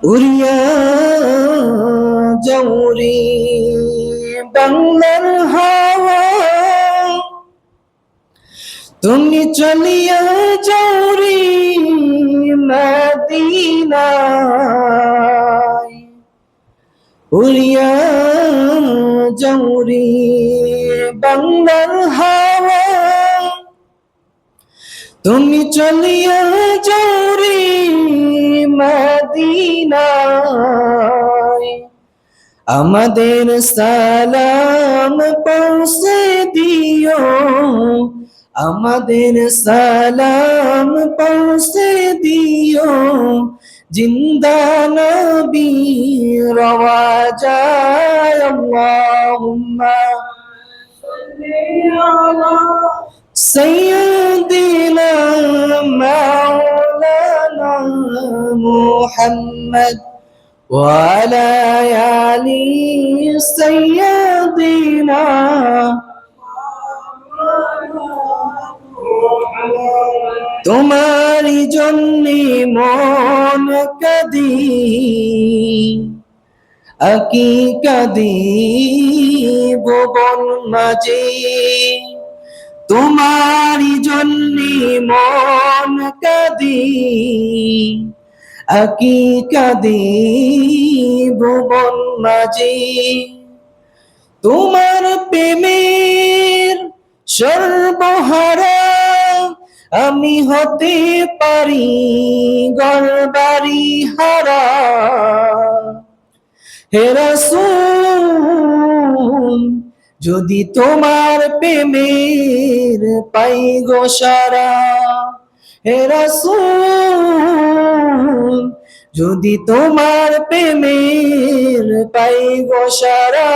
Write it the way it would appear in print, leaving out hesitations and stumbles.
উড়িয়া যাউরি বাংলার হাওয়া, তুমি চলিয়া যাউরি মদিনায়। উড়িয়া যাউরি বাংলার হাওয়া, তুমি চলিয়া যাউরি মদিনায়। আমাদের সালাম পৌঁছে দিও, আমাদের সালাম পৌঁছে দিও, জিন্দা নবী রওয়াজায়। আল্লাহুম্মা সাল্লি আলা সাইয়্যিদিনা মাওলানা মুহাম্মদ وعلى آل سيدنا। তোমারি জন্যে মন কাঁদি, আকি কাঁদি ভুবন মাঝে। তোমারি জন্যে মন কাঁদি, আকি কাঁদি ভুবন মাঝে। তোমার প্রেমের সর্বহারা আমি হতে পারি ঘরবাড়ি হারা। হে রাসূল, যদি তোমার প্রেমের পাই গো সারা। হে রাসূল, যদি তোমার প্রেমের পাই গো সারা।